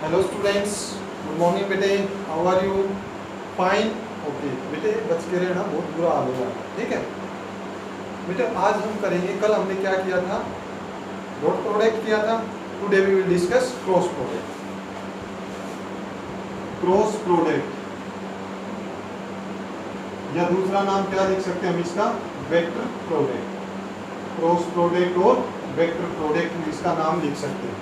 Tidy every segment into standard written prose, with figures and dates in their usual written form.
Hello students, good morning बेटे। How are you? Fine. Okay बेटे, बच के रहना, बहुत बुरा हाल हो जाएगा, ठीक है बेटे। आज हम करेंगे, कल हमने क्या किया था, डॉट प्रोडक्ट किया था। Today we will discuss cross product. Cross product या दूसरा नाम क्या लिख सकते हैं हम इसका, वेक्टर प्रोडक्ट। क्रॉस प्रोडक्ट और वेक्टर प्रोडक्ट इसका नाम लिख सकते हैं।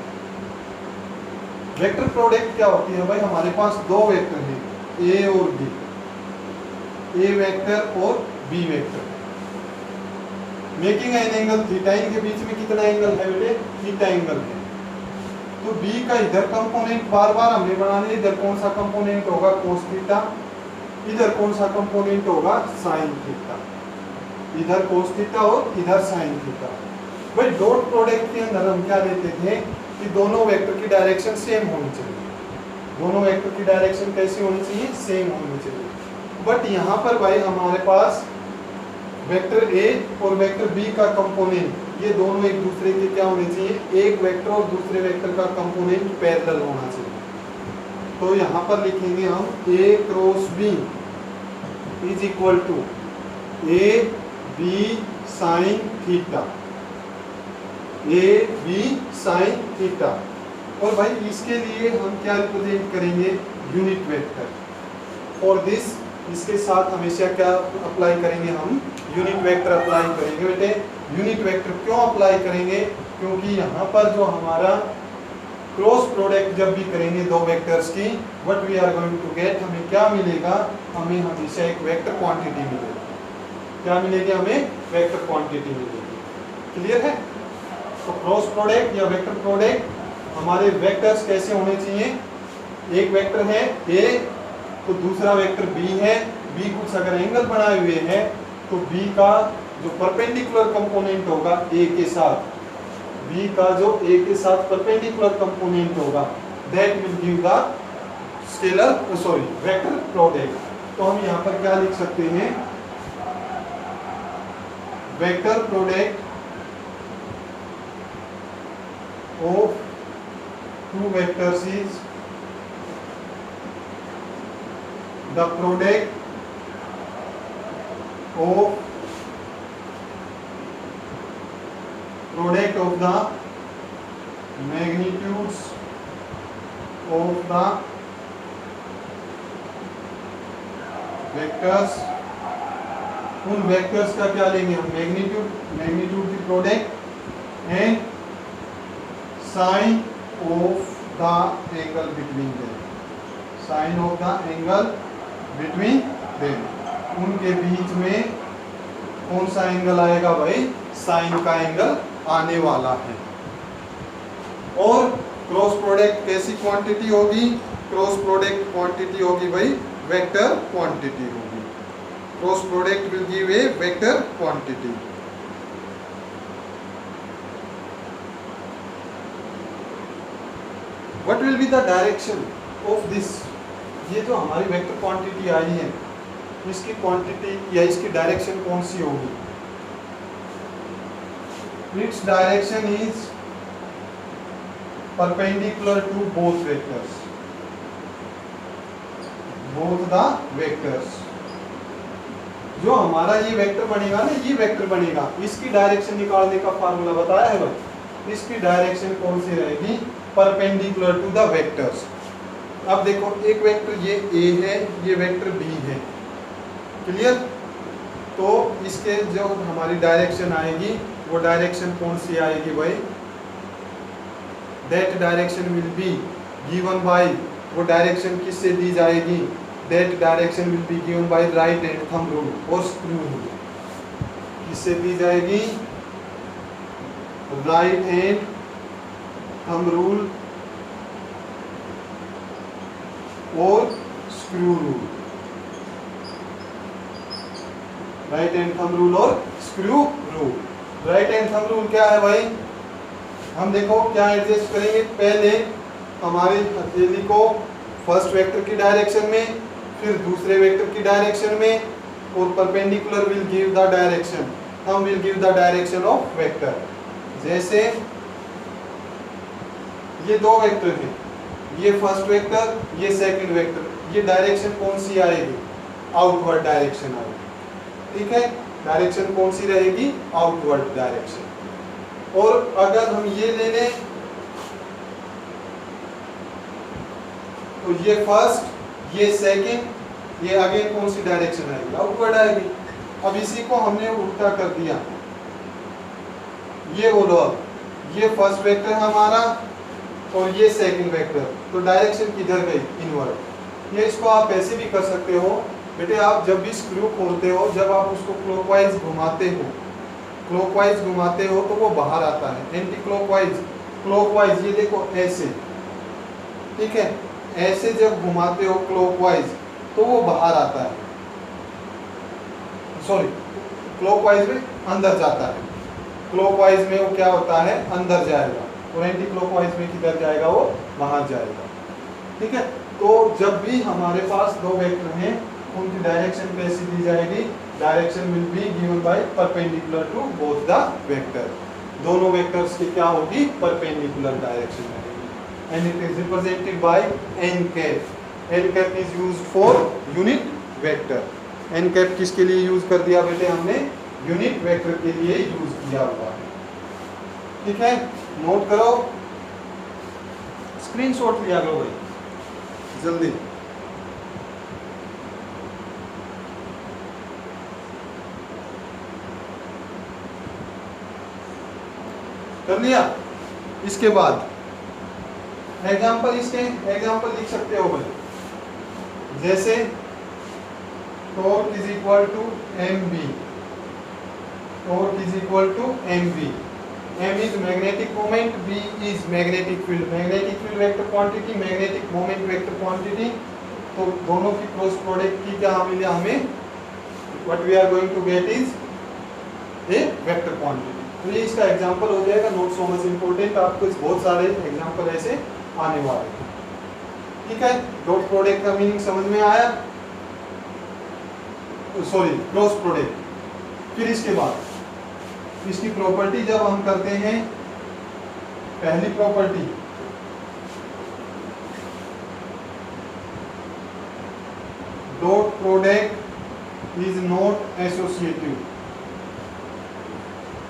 वेक्टर प्रोडक्ट क्या होती है भाई, हमारे पास दो वेक्टर हैं, ए और बी। ए वेक्टर और B vector making an angle theta. इनके बीच में कितना एंगल है बेटे, थीटा एंगल है। तो बी का इधर कंपोनेंट बार बार हमने बनाने, इधर कौन सा कंपोनेंट होगा, कोस थीटा। इधर कौन सा कंपोनेंट होगा, साइन थीटा। इधर कोस थीटा और इधर साइन थीटा। भाई डॉट प्रोडक्ट के अंदर हम क्या लेते थे कि दोनों वेक्टर की डायरेक्शन सेम होनी चाहिए। दोनों वेक्टर की डायरेक्शन कैसी होनी चाहिए, सेम होनी चाहिए। बट यहाँ पर भाई हमारे पास वेक्टर ए और वेक्टर बी का कंपोनेंट, ये दोनों एक दूसरे के क्या होने चाहिए, एक वेक्टर और दूसरे वेक्टर का कंपोनेंट पैरेलल होना चाहिए। तो यहाँ पर लिखेंगे हम A cross B is equal to A B sine theta. A B sine theta. और भाई इसके लिए हम क्या रिप्रेजेंट करेंगे, यूनिट वेक्टर। फॉर दिस, इसके साथ हमेशा क्या अप्लाई करेंगे हम, यूनिट वेक्टर अप्लाई करेंगे बेटे। यूनिट वेक्टर क्यों अप्लाई करेंगे, क्योंकि यहाँ पर जो हमारा क्रॉस प्रोडक्ट जब भी करेंगे दो वेक्टर्स की, what we are going to get, हमें क्या मिलेगा, हमें हमेशा एक वेक्टर क्वांटिटी मिलेगी। क्या मिलेगी, हमें वेक्टर क्वांटिटी मिलेगी। क्लियर है? तो क्रॉस प्रोडक्ट या वेक्टर प्रोडक्ट हमारे वेक्टर्स कैसे होने चाहिए, एक वेक्टर है ए तो दूसरा वेक्टर बी है। बी कुछ अगर एंगल बनाए हुए हैं तो बी का जो परपेंडिकुलर कंपोनेंट होगा ए के साथ, बी का जो ए के साथ परपेंडिकुलर कंपोनेंट होगा, that will give the scalar sorry vector product. तो हम यहाँ पर क्या लिख सकते हैं, vector product of two vectors is the product of the magnitudes of the vectors। उन वेक्टर्स का क्या लेंगे हम, मैग्नीट्यूड की product and sine of the angle between them. Sine of the angle between them, उनके बीच में कौन सा एंगल आएगा भाई, साइन का एंगल आने वाला है। और क्रॉस प्रोडक्ट कैसी क्वांटिटी होगी, क्रॉस प्रोडक्ट क्वांटिटी होगी भाई वेक्टर क्वांटिटी होगी। Cross product will give a vector quantity. What will be the direction of this? ये जो हमारी वेक्टर क्वांटिटी आई है, इसकी क्वांटिटी या इसकी डायरेक्शन कौन सी होगी, its direction is perpendicular to both vectors, both the vectors। जो हमारा ये वेक्टर बनेगा ना, ये वेक्टर बनेगा, इसकी डायरेक्शन निकालने का फार्मूला बताया है भाई। इसकी डायरेक्शन कौन सी रहेगी, परपेंडिकुलर टू द वेक्टर्स। अब देखो एक वेक्टर ये ए है, ये वेक्टर बी है, क्लियर। तो इसके जो हमारी डायरेक्शन आएगी वो डायरेक्शन कौन सी आएगी भाई, that direction will be given by, वो डायरेक्शन किससे दी जाएगी, that direction will be given by right hand thumb rule और स्क्रू रूल। किससे दी जाएगी, राइट हैंड थंब रूल और screw rule. Right hand thumb rule और screw rule. Right hand thumb rule क्या है भाई, हम देखो क्या एडजस्ट करेंगे, पहले हमारी हथेली को फर्स्ट वेक्टर की डायरेक्शन में, फिर दूसरे वेक्टर की डायरेक्शन में, और perpendicular will give the direction, thumb will give the direction of vector. जैसे ये दो वेक्टर हैं, ये फर्स्ट वेक्टर, ये सेकंड वेक्टर, ये डायरेक्शन कौन सी आएगी? आउटवर्ड डायरेक्शन आएगी। ठीक है, डायरेक्शन कौन सी रहेगी? Outward direction. और अगर हम ये ले लें तो ये फर्स्ट, ये सेकंड, ये अगेन कौन सी डायरेक्शन आएगी? आउटवर्ड आएगी। अब इसी को हमने उल्टा कर दिया, ये बोलो अब ये फर्स्ट वेक्टर है हमारा और ये सेकंड वेक्टर, तो डायरेक्शन किधर गई? इनवर्ड। ये इसको आप ऐसे भी कर सकते हो बेटे, आप जब भी स्क्रू खोलते हो, जब आप उसको क्लॉकवाइज घुमाते हो, क्लॉकवाइज घुमाते हो तो वो बाहर आता है, एंटी क्लॉकवाइज, क्लॉकवाइज ये देखो ऐसे, ठीक है, ऐसे जब घुमाते हो क्लॉकवाइज तो वो बाहर आता है, सॉरी क्लॉकवाइज में अंदर जाता है, क्लॉकवाइज में वो क्या होता है? अंदर जाएगा, और एंटी क्लॉकवाइज में किधर जाएगा? वो बाहर जाएगा। ठीक है, तो जब भी हमारे पास दो वेक्टर हैं उनकी डायरेक्शन कैसी दी जाएगी? Direction will be given by perpendicular to both the vector. दोनों वेक्टर्स की क्या होगी? परपेंडिकुलर डायरेक्शन रहेगी। And it is represented by n cap. N cap is used for unit vector. N cap किसके लिए यूज कर दिया बेटे? हमने यूनिट वेक्टर के लिए यूज किया हुआ है। ठीक है, नोट करो, स्क्रीनशॉट लिया करो भाई जल्दी। कर लिया? इसके बाद एग्जाम्पल, इसके एग्जाम्पल लिख सकते हो भाई, जैसे torque is equal to M B, torque is equal to M B. M is magnetic moment, B is magnetic field, magnetic field vector quantity, magnetic moment vector quantity। तो दोनों की क्रॉस प्रोडक्ट की क्या मिले हमें? What we are going to get is a vector quantity। तो ये इसका एग्जांपल हो जाएगा, नॉट सो मच इम्पोर्टेंट, आपको इस बहुत सारे एग्जांपल ऐसे आने वाले हैं। ठीक है, डॉट प्रोडक्ट का मीनिंग समझ में आया? Sorry, cross product. फिर इसके बाद इसकी प्रॉपर्टी जब हम करते हैं, पहली property dot product is not associative,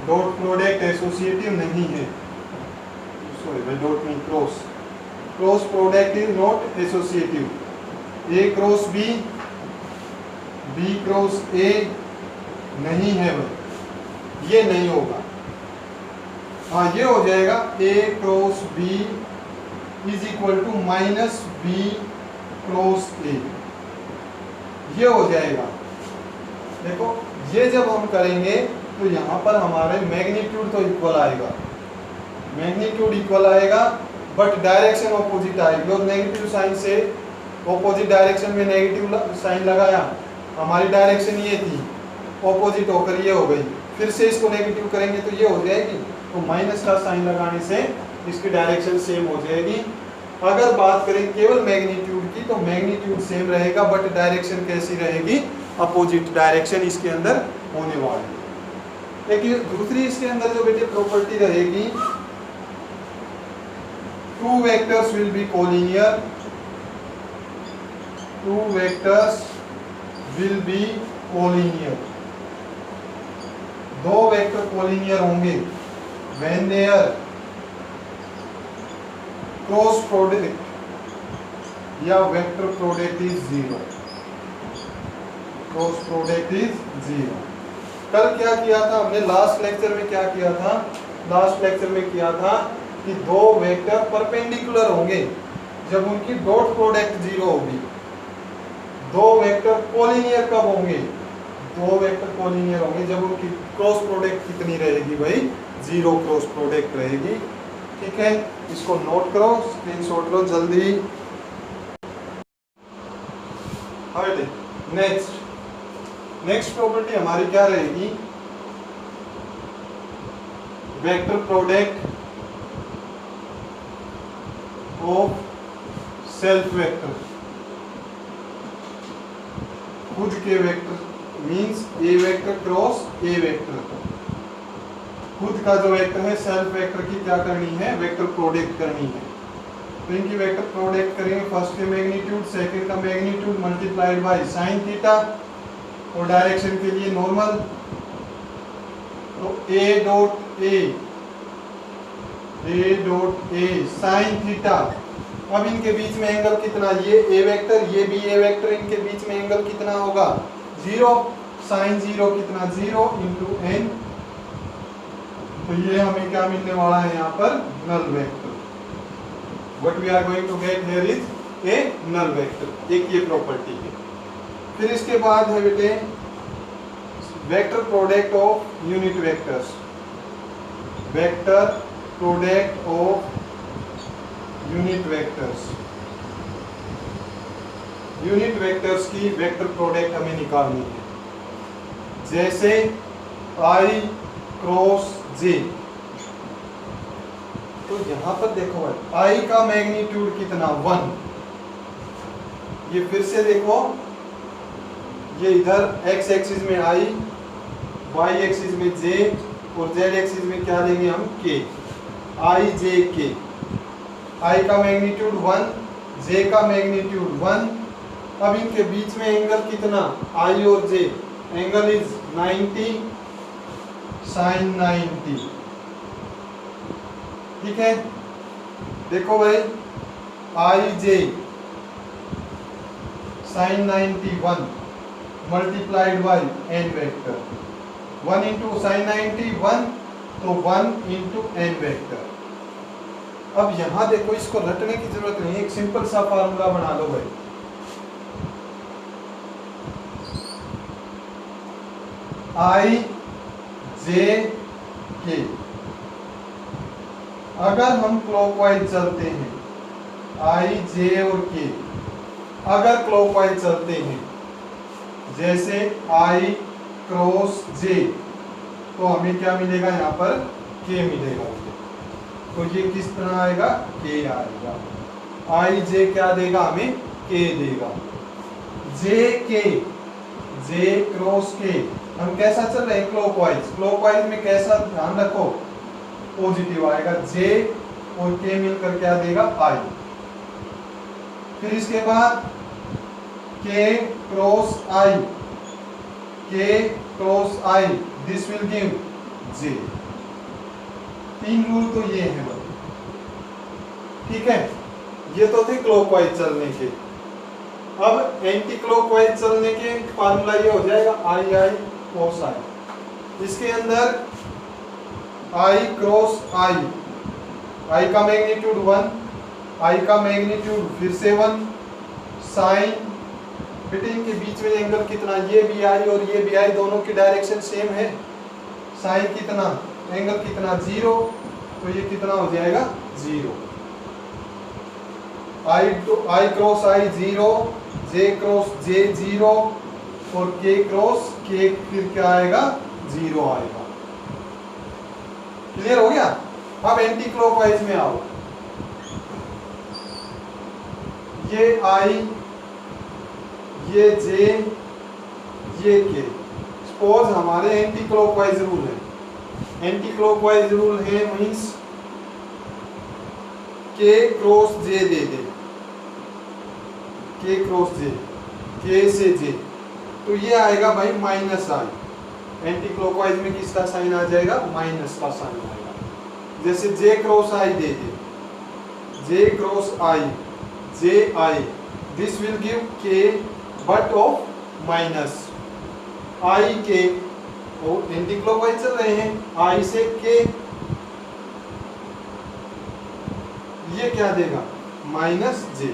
dot product associative नहीं है, सॉरी भाई डॉट नहीं, cross, cross product is not associative. A cross B, B cross A नहीं है भाई, ये नहीं होगा। हाँ, ये हो जाएगा A cross B is equal to minus B cross A, ये हो जाएगा। देखो ये जब हम करेंगे तो यहाँ पर हमारे मैग्नीट्यूड तो इक्वल आएगा, मैग्नीट्यूड इक्वल आएगा, बट डायरेक्शन ऑपोजिट आएगी। और नेगेटिव साइन से ऑपोजिट डायरेक्शन में नेगेटिव साइन लगाया, हमारी डायरेक्शन ये थी, ऑपोजिट होकर ये हो गई, फिर से इसको नेगेटिव करेंगे तो ये हो जाएगी, तो माइनस का साइन लगाने से इसकी डायरेक्शन सेम हो जाएगी। अगर बात करें केवल मैग्नीट्यूड की तो मैग्नीट्यूड सेम रहेगा, बट डायरेक्शन कैसी रहेगी? अपोजिट डायरेक्शन इसके अंदर होने वाली है। लेकिन दूसरी इसके अंदर जो बेटे प्रॉपर्टी रहेगी, two vectors will be collinear, two vectors will be collinear, दो वेक्टर कोलिनियर होंगे when their क्रॉस प्रोडक्ट या vector product is zero, cross product is zero. कल क्या किया था हमने? लास्ट लेक्चर में क्या किया था? लास्ट लेक्चर में किया था कि दो वेक्टर परपेंडिकुलर होंगे जब उनकी डॉट प्रोडक्ट जीरो होगी। दो वेक्टर कोलिनियर कब होंगे? दो वेक्टर कोलिनियर होंगे जब उनकी क्रॉस प्रोडक्ट कितनी रहेगी भाई? जीरो क्रॉस प्रोडक्ट रहेगी। ठीक है, इसको नोट करो, स्क्रीनशॉट लो जल्दी। नेक्स्ट प्रॉपर्टी हमारी क्या रहेगी? Vector product of self vector, खुद के वेक्टर मींस ए वेक्टर क्रॉस ए वेक्टर, खुद का जो वेक्टर है सेल्फ वेक्टर की क्या करनी है? वेक्टर प्रोडक्ट करनी है। तो इनकी वेक्टर प्रोडक्ट करेंगे, फर्स्ट के मैग्नीट्यूड, सेकंड का magnitude multiplied by sine theta, और डायरेक्शन के लिए नॉर्मल, तो ए डॉट ए साइन थीटा। अब इनके बीच में एंगल कितना, ये ए वेक्टर ये भी ए वेक्टर, इनके बीच में एंगल कितना होगा 0, साइन 0 कितना 0 इंटू एन, तो ये हमें क्या मिलने वाला है यहाँ पर null vector. What we are going to get here is a null vector, एक ये प्रॉपर्टी है। फिर इसके बाद है बेटे vector product of unit vectors, vector product of unit vectors, unit vectors की वेक्टर प्रोडक्ट हमें निकालनी है। जैसे i क्रॉस j, तो यहां पर देखो i का मैग्नीट्यूड कितना 1, ये फिर से देखो, ये इधर x एक्सिस में i, y एक्सिस में j, और z एक्सिस में क्या लेंगे हम k, i j k। i का मैग्नीट्यूड 1, j का मैग्नीट्यूड 1। अब इनके बीच में एंगल कितना i और j, एंगल इज 90 साइन 90, ठीक है। देखो भाई i j sine 91 multiplied by n vector, 1 into sine 91 तो 1 इंटू n वेक्टर। अब यहां देखो, इसको रटने की जरूरत नहीं, एक सिंपल सा फार्मूला बना लो भाई, i j k। अगर हम क्लॉकवाइज चलते हैं, i j और k अगर क्लॉकवाइज चलते हैं, जैसे i क्रॉस j, तो हमें क्या मिलेगा यहाँ पर k मिलेगा, तो ये किस तरह आएगा k आएगा, i j क्या देगा हमें k देगा, j क्रॉस k। हम कैसा चल रहे हैं क्लॉकवाइज, क्लॉकवाइज में कैसा ध्यान रखो पॉजिटिव आएगा, j और k मिलकर क्या देगा i। फिर इसके बाद k cross i, this will give j। तीन रूल तो ये है भाई, ठीक है। ये तो थे क्लॉकवाइज चलने के। अब एंटी क्लॉकवाइज चलने के फार्मूला ये हो जाएगा i क्रॉस i। इसके अंदर i क्रॉस i का मैग्नीट्यूड 1, i का मैग्नीट्यूड फिर से 1, साइन, बेटे इनके बीच में एंगल कितना, ये भी i और ये भी i, दोनों की डायरेक्शन सेम है, साइन कितना, एंगल कितना 0, तो ये कितना हो जाएगा 0। i cross i 0, j cross j 0, और k क्रॉस k फिर क्या आएगा 0 आएगा। क्लियर हो गया। अब एंटी क्लॉकवाइज में आओ, ये i, ये j, ये k। सपोज हमारे एंटी क्लॉकवाइज रूल है, एंटी क्लॉकवाइज रूल है मींस k क्रॉस j दे दे, k क्रॉस j, k से j, तो ये आएगा भाई माइनस i। एंटी क्लॉकवाइज में किसका साइन आ जाएगा, माइनस का साइन आएगा। जैसे j cross i they they, j cross i, ji, this will give k but of minus i k। और एंटी क्लॉकवाइज चल रहे हैं, i से k, ये क्या देगा माइनस j।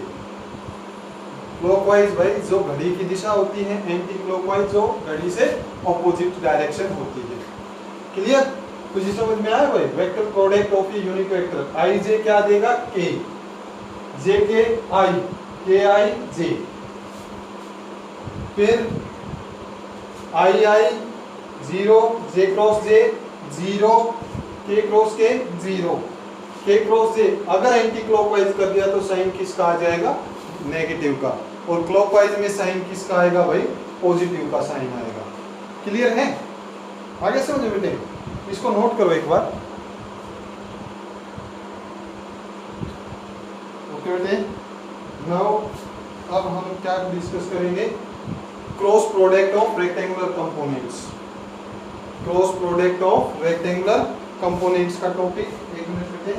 क्लॉकवाइज भाई जो घड़ी की दिशा होती है, एंटी क्लॉकवाइज जो घड़ी से ऑपोजिट डायरेक्शन होती है। क्लियर, कुछ समझ में आया भाई। Vector product of a unit vector, i j क्या देगा k, j k i, k i j, फिर i 0, j cross j 0, k cross k 0, k cross j। अगर एंटी क्लॉकवाइज कर दिया तो साइन किसका आ जाएगा, नेगेटिव का, और क्लॉकवाइज में साइन किसका आएगा भाई, पॉजिटिव का साइन आएगा। क्लियर है, आगे समझो बेटे, इसको नोट करो एक बार। बेटे नाउ अब हम क्या डिस्कस करेंगे, cross product of rectangular components. Cross product of rectangular components का टॉपिक, एक मिनट बेटे।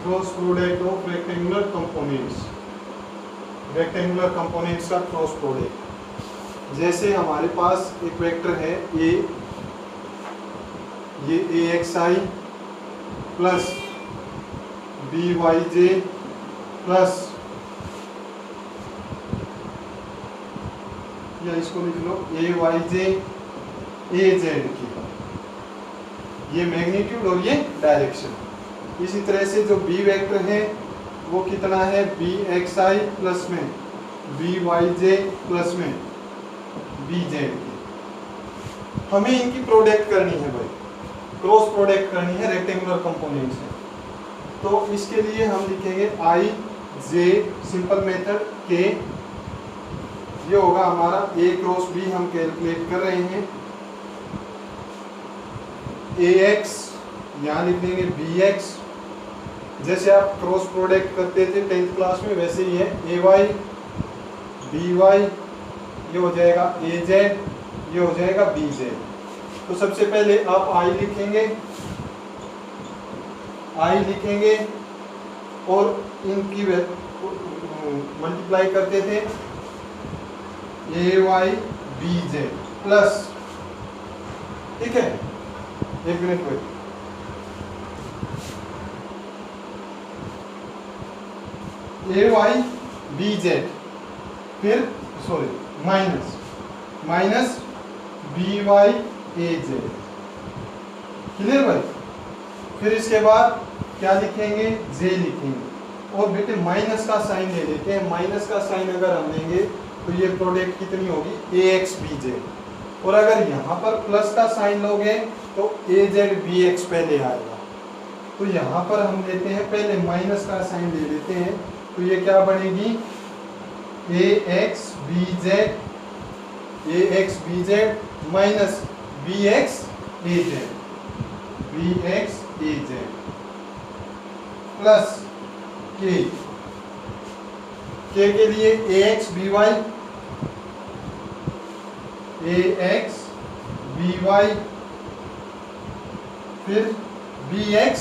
Cross product of rectangular components, rectangular components का क्रॉस प्रोडक्ट। जैसे हमारे पास एक वेक्टर है ए, ये axi प्लस byj प्लस, या इसको लिख लो ayj az की, ये मैग्नीट्यूड और ये डायरेक्शन। इसी तरह से जो बी वेक्टर है वो कितना है, bxi प्लस में byj प्लस में bz की। हमें इनकी प्रोडक्ट करनी है भाई, क्रॉस प्रोडक्ट करनी है रेक्टेंगुलर कंपोनेंट से। तो इसके लिए हम लिखेंगे i j simple method k, ये होगा हमारा a क्रॉस b, हम कैलकुलेट कर रहे हैं ax, यहाँ लिख देंगे bx, जैसे आप क्रॉस प्रोडक्ट करते थे 10th क्लास में वैसे ही है, ay by, ये हो जाएगा az, ये हो जाएगा bz। तो सबसे पहले आप i लिखेंगे और इनकी मल्टीप्लाई करते थे ay bj प्लस, ठीक है, एक मिनट वेट, ay bz फिर sorry minus by az, clear भाई। फिर इसके बाद क्या लिखेंगे, j लिखेंगे और बेटे माइनस का साइन ले लेते हैं। माइनस का साइन अगर हम लेंगे तो ये प्रोडक्ट कितनी होगी, ax bj, और अगर यहाँ पर प्लस का साइन लोगे तो az bx पहले आएगा। तो यहाँ पर हम लेते हैं पहले माइनस का साइन ले लेते हैं, तो ये क्या बनेगी, ax bz minus bx az plus k के लिए ax by फिर bx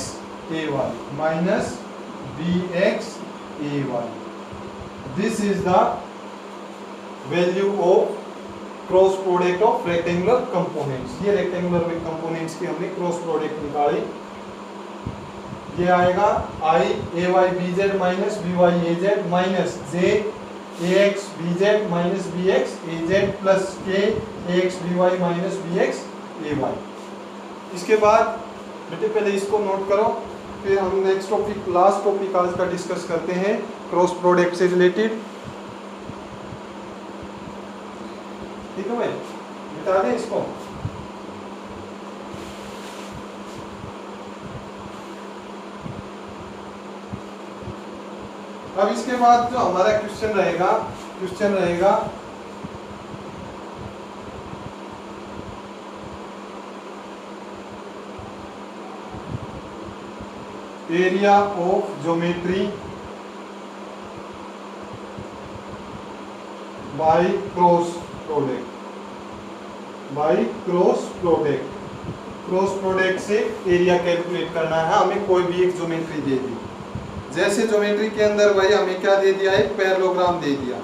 ay minus bx ay। This is the value of cross product of rectangular components. ये रेक्टेंगुलर कंपोनेंट्स की हमने क्रॉस प्रोडक्ट निकाली। ये आएगा i ay bz minus by az minus j ax bz minus bx az plus k ax by minus bx ay। इसके बाद बेटे पहले इसको नोट करो, फिर हम नेक्स्ट टॉपिक, लास्ट टॉपिक आज का डिस्कस करते हैं क्रॉस प्रोडक्ट से रिलेटेड। ठीक है भाई, बता दें इसको। अब इसके बाद जो हमारा क्वेश्चन रहेगा area of geometry by cross product से एरिया कैलकुलेट करना है हमें। कोई भी एक ज्योमेट्री दे दी, जैसे ज्योमेट्री के अंदर भाई हमें क्या दे दिया है, पैरेललोग्राम दे दिया।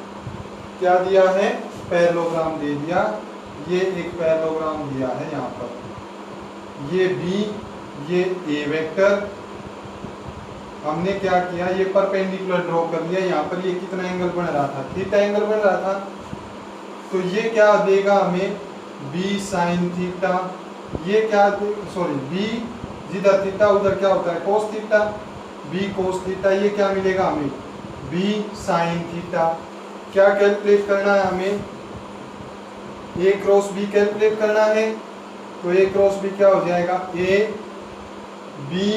क्या दिया है, पैरेललोग्राम दे दिया। ये एक पैरेललोग्राम दिया है यहाँ पर, ये बी, ये ए वेक्टर। हमने क्या किया, ये परपेंडिकुलर ड्रॉ कर लिया। यहाँ पर ये कितना एंगल बन रहा था, थीटा एंगल बन रहा था। तो ये क्या देगा हमें, बी साइन थीटा। ये क्या, सॉरी बी जिधर थीटा उधर क्या होता है, cos theta, B cos theta. ये क्या मिलेगा हमें, बी साइन थीटा। क्या कैलकुलेट करना है हमें, ए क्रॉस बी कैलकुलेट करना है, तो ए क्रॉस बी क्या हो जाएगा, A B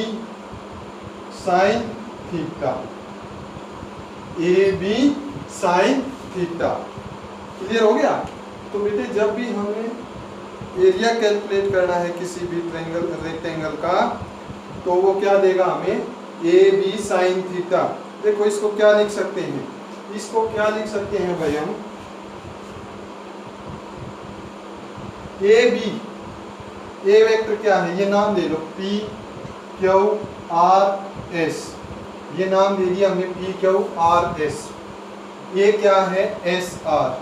sine theta, A B sine theta. Clear हो गया। तो बेटे जब भी हमें एरिया कैलकुलेट करना है किसी भी ट्रायंगल रेक्टेंगल का, तो वो क्या देगा हमें, ए बी साइन थीटा। देखो इसको क्या लिख सकते हैं, इसको क्या लिख सकते हैं भाई हम, ए बी, ए वेक्टर क्या है, ये नाम दे लो पी क्यू आर एस, ये नाम दे दिया हमने पी क्यू आर एस। ये क्या है, S R,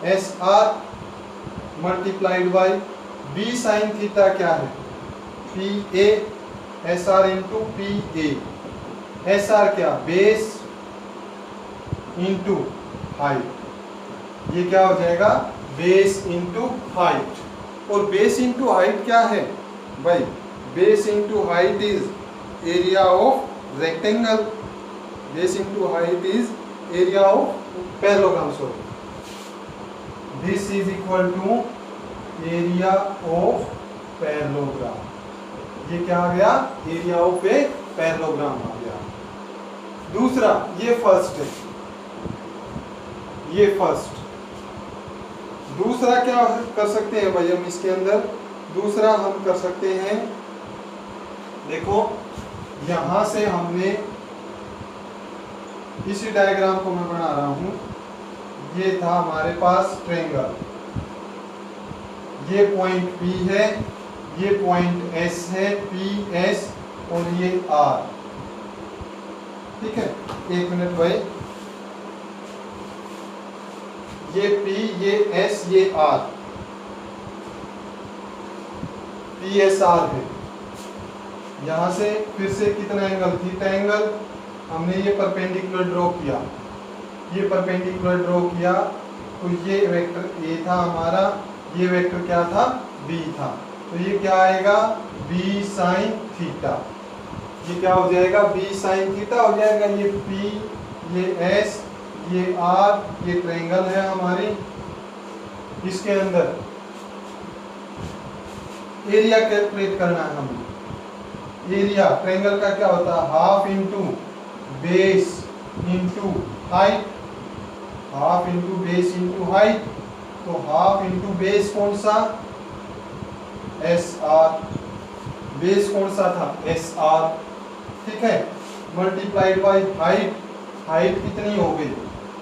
S R multiplied by B sine theta क्या है, P A, S R into P A. S R क्या, बेस इंटू हाइट, ये क्या हो जाएगा, बेस इंटू हाइट। और बेस इंटू हाइट क्या है भाई, base into height is area of rectangle, base into height is area of parallelogram. Sorry, this is equal to area of parallelogram. ये क्या आ गया, एरिया ऑफ ए पैरेललोग्राम आ गया। दूसरा, ये फर्स्ट है, ये फर्स्ट। दूसरा क्या कर सकते हैं भाई हम इसके अंदर, दूसरा हम कर सकते हैं, देखो यहां से हमने इसी डायग्राम को मैं बना रहा हूं, ये था हमारे पास ट्रायंगल, ये पॉइंट P है, ये पॉइंट S है, P S और ये R। ठीक है, एक मिनट भाई, ये P, ये S, ये R, P S R है। यहां से फिर से कितना एंगल, थीटा एंगल, हमने ये परपेंडिकुलर ड्रॉ किया, ये परपेंडिकुलर ड्रॉ किया, तो ये वेक्टर A था हमारा, ये वेक्टर क्या था, B था, तो ये क्या आएगा, B साइन थीटा। ये क्या हो जाएगा, B साइन थीटा हो जाएगा। ये P, ये S, ये R, ये ट्रायंगल है हमारी, इसके अंदर एरिया कैलकुलेट करना है हमें। एरिया ट्रायंगल का क्या होता है, half into base into height, half into base into height. तो हाफ इंटू बेस कौन सा, एस आर, बेस कौन सा था, एस आर। ठीक है, मल्टीप्लाइड बाई हाइट, हाइट कितनी हो गई,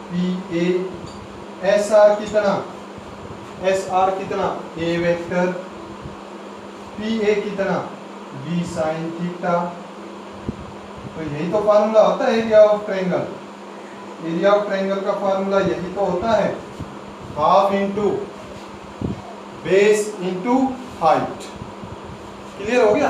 पी ए, एस आर कितना, एस आर कितना, ए वेक्टर, पी ए कितना, बी साइन थीटा। तो यही तो फार्मूला होता है area of triangle. Area of triangle का फार्मूला यही तो होता है, half into base into height. Clear हो गया।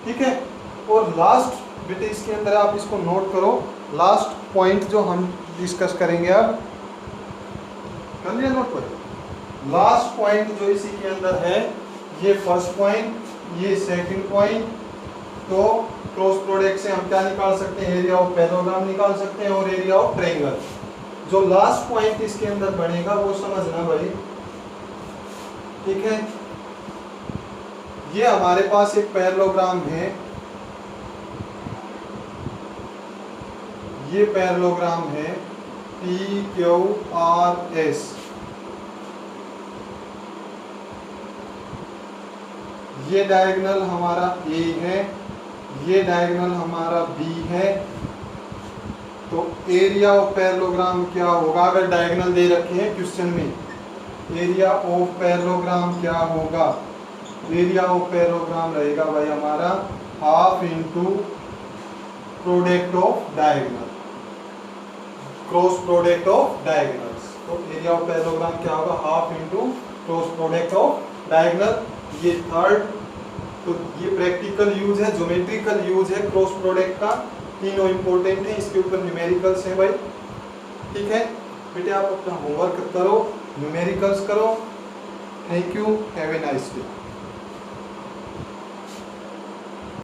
ठीक है, और लास्ट बेटे इसके अंदर आप इसको नोट करो, लास्ट पॉइंट जो हम डिस्कस करेंगे अब, कर लिया नोट पर, लास्ट पॉइंट जो इसी के अंदर है, ये फर्स्ट पॉइंट, ये सेकंड पॉइंट। तो क्रॉस प्रोडक्ट से हम क्या निकाल सकते हैं, एरिया ऑफ पैरेललोग्राम निकाल सकते हैं और एरिया ऑफ ट्रायंगल। जो लास्ट पॉइंट इसके अंदर बनेगा वो समझना भाई। ठीक है, ये हमारे पास एक पैरेललोग्राम है, ये पैरेललोग्राम है पी क्यू आर एस। ये डायगोनल हमारा ए है, ये डायगोनल हमारा बी है। तो एरिया ऑफ पैरेललोग्राम क्या होगा, अगर डायगोनल दे रखे हैं क्वेश्चन में, एरिया ऑफ पैरेललोग्राम क्या होगा, एरिया ऑफ पैरेललोग्राम रहेगा भाई हमारा half into product of diagonal, cross product of diagonals. तो एरिया ऑफ पैरेललोग्राम क्या होगा, half into cross product of diagonal. ये थर्ड, तो ये प्रैक्टिकल यूज है, ज्योमेट्रिकल यूज है क्रॉस प्रोडक्ट का, तीनों इंपॉर्टेंट है, इसके ऊपर न्यूमेरिकल्स हैं भाई। ठीक है बेटे, आप अपना होमवर्क करो, न्यूमेरिकल्स करो। Thank you, have a nice day.